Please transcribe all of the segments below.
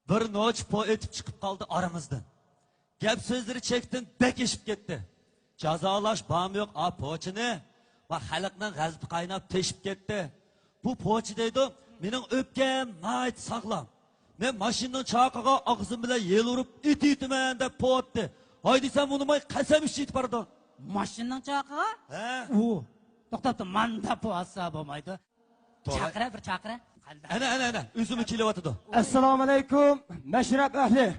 bir noç po etip çıkıp kaldı aramızdan. Gap sözleri çektin, bek eşip gitti. Cazalaş bağım yok, poçini. Ve halkının gazbi kaynap teşip gitti. Bu poçi deydi, benim öpkem nait sağlam. Ben maşının çağıkağa ağzım bile yel urup iti de po etti. Haydi sen bunu may kasem işit pardon. Maşının çağıkağa? He. To'xtatdi, manda bu asa bo'lmaydi. Chaqira bir chaqira. Ana, üzümü kilovatıdı. Assalomu alaykum, Mash'rab ahli.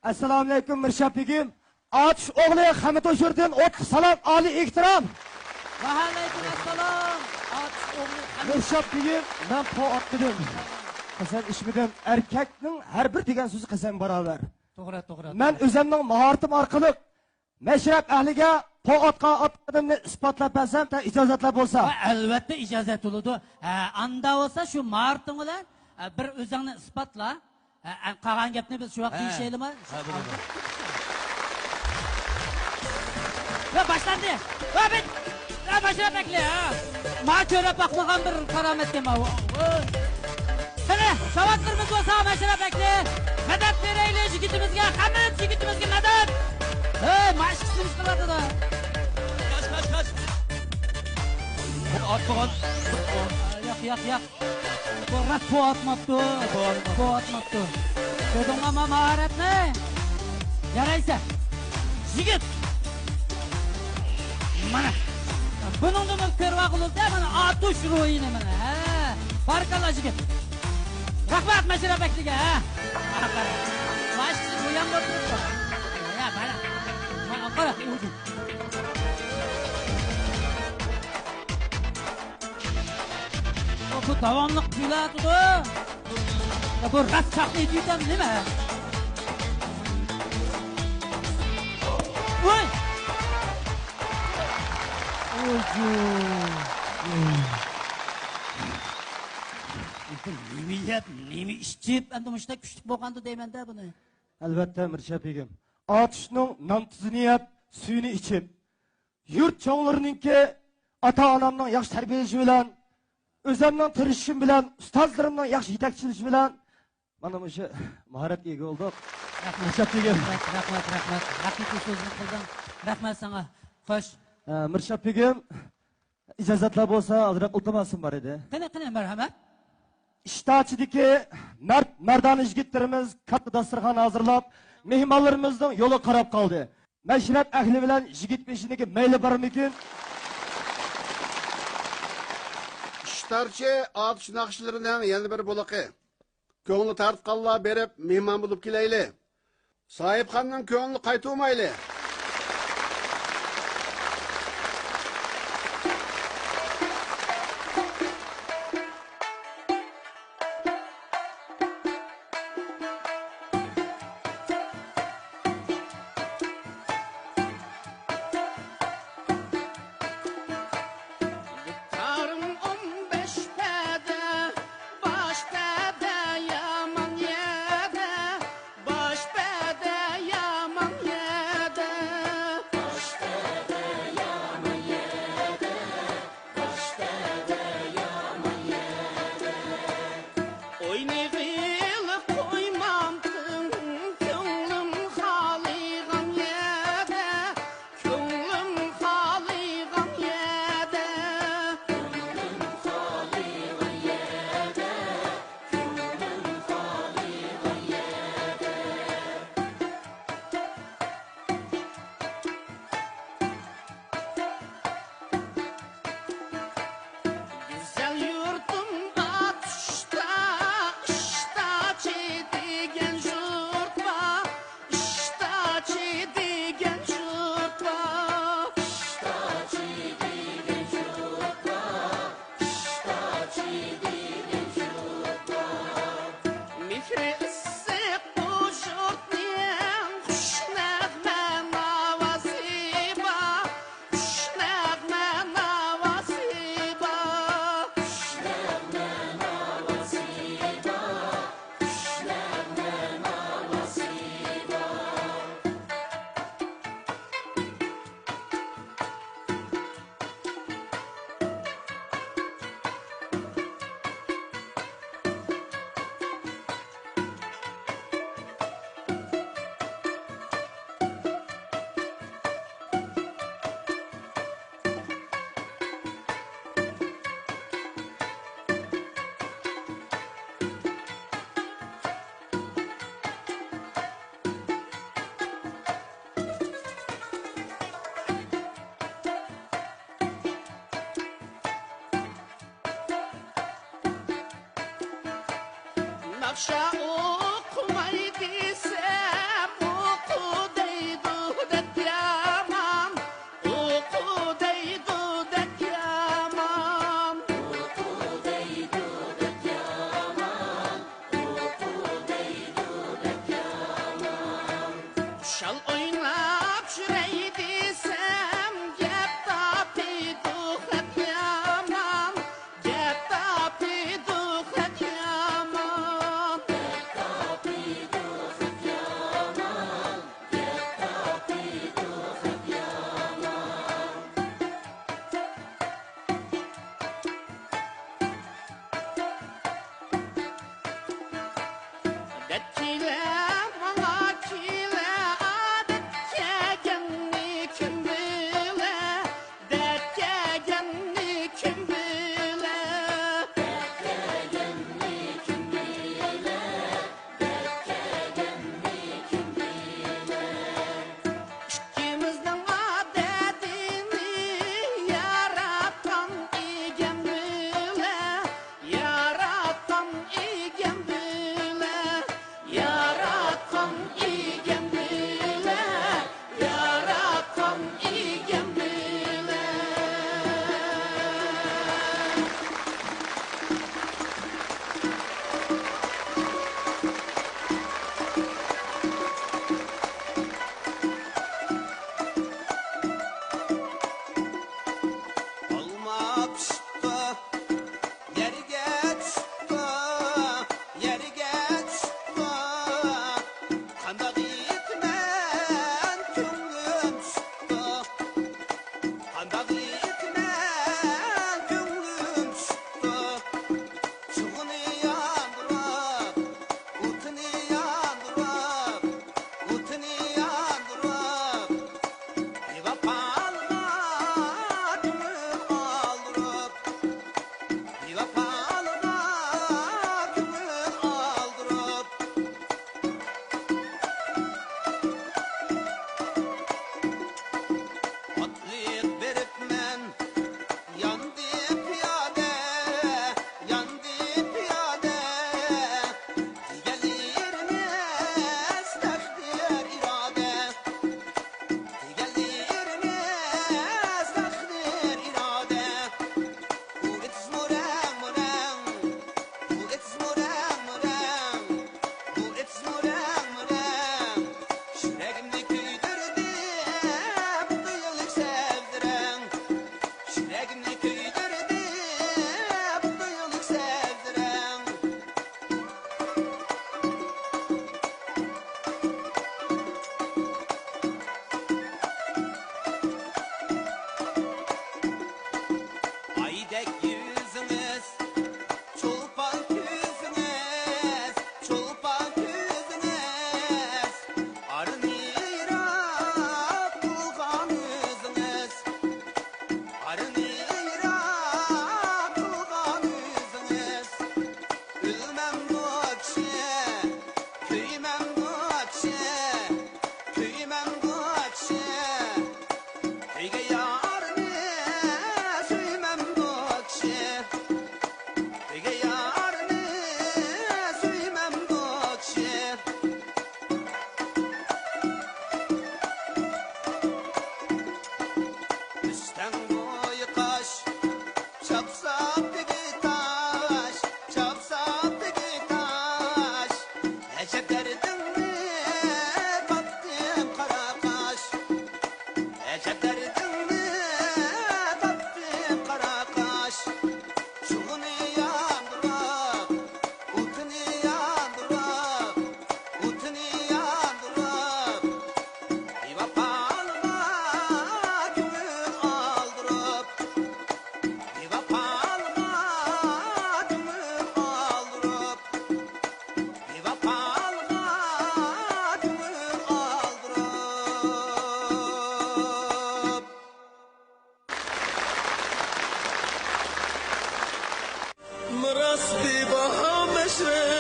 Assalomu alaykum, Mirshapligim. Atush o'g'li Hamid O'shirdan salom, oliy ehtirom. Va alaykum assalom. Atush o'g'li Mirshapligim, men po otdim. Qasam ishmidim, erkakning har bir degan so'zi qasam barobar. To'g'ri. Men o'zimning mahoratim orqali Mash'rab ahliga po otqanimni isbotlab bersam, ijozatlar bo'lsa. Albatta ijozat bo'ladi. Anda bo'lsa shu mahorating bilan bir o'zingni isbotla. Qolgan gapni biz shu vaqt deyishaylikmi? Va boshlandi. Va bit. Mash'rab akli. Ma ko'rib baqmagan bir karomatga ma. Qani, savodlarimiz bo'lsa Mash'rab akli. Madad beraylik yigitimizga, Hamid yigitimizga madad. Mashqimiz qiladi-da. Kaç. Bu atmagan. Yo'q. Qo'rrat po atmabdi. Ko'rdingmi mahoratni? Yaraysa. Yigit. Mana. Buningni men ko'rvaqilibdi, mana atush ro'yini mana. Barakalloh yigit. Rahmat Mash'rab akliga, Mashq bu ham bo'libdi. Mana. Qara, o'zi. Bu davomli kuylatdi. Bu rat chaqlaydi ekan nima? Voy! Nima ishchib, endi mushta kuchli bo'lganda deyman-da buni. Albatta Mirshapligim. Atushning non tuzini yeb, suyini ichib, yurt cho'ng'larininki ota-onamning yaxshi tarbiyalashi bilan, o'zimning tirishishim bilan, ustozlarimning yaxshi yetakchilishi bilan mana o'sha mahoratga ega bo'ldik. Mirshapligim. Rahmat. Haqiqiy so'zni qildim. Rahmat sana. Xo'sh. Mirshapligim, ijozatlar bo'lsa, ozroq iltimosim bor edi. Qani, marhamat. İştaçidiki merdane yigitlerimiz katta dasturxon hazırlab, mehmonlarimizning yo'li qarab qoldi. Mash'rab ahli bilan yigit beshidagi mayli bormikin? İştarchi atush naqshlarining yana bir bo'liqi. Ko'ngli tartqanlar berib, mehmon bo'lib kelayli. Sohibxonning ko'ngli qaytmayli. Baş bede yaman yede Nakşa okumay desem oku deydu det yaman. Oku deydu det yaman. Oku deydu det yaman. Oku deydu det yaman. Şal oynap şürey desem gep tapıydu hep yaman. Gep tapıydu hep yaman. Gep tapıydu hep yaman. Gep tapıydu hep yaman. Det kile bana kile adet kegenni kim bile. Det kegenni kim bile. Det kegenni kim bile. Det kegenni kim bile. İkimizden adetini yaratan igen bile. Yaratan igen bile. Yaratan igen bile. Yaratan igen bile. Olma pişti, yerge düştü, yerge düştü. Kanda gitmen könlüm düştü. Kanda gitmen könlüm düştü. Çuğunu yandırıp, utunu yandırıp, utunu yandırıp. Bir vapalığa gönül aldırıp, bir vapalığa gönül aldırıp. Otlik berip men yandı piyade, yandı piyade. Geliriniz takdir irade. Geliriniz takdir irade. Bu etiz murem murem. Bu etiz murem murem. Bu etiz murem murem. Şüregimni küydürdü bu duyuluk sevdiren. Şüregimni küydürdü bu duyuluk sevdiren. Aydek yüzünüz, çolpan yüzünüz, çolpan yüzünüz. Arınıyra bulgan yüzünüz, arınıyra bulgan yüzünüz. Ülmem bu akşe, köymem bu akşe, köymem bu akşe. Köyge yarını söymem bu akşe. Köyge yarını söymem bu akşe. Üstten boyu kaş, çapsap digi taş, çapsap digi taş. Ecep derdinmi baktım kara kaş. Ecep derdinmi baktım kara kaş. Çuğunu yandırıp, utunu yandırıp, utunu yandırıp. Bir vapalığa gönül aldırıp, bir vapalığa gönül aldırıp, bir vapalığa gönül aldırıp. مراستی با هم مشرب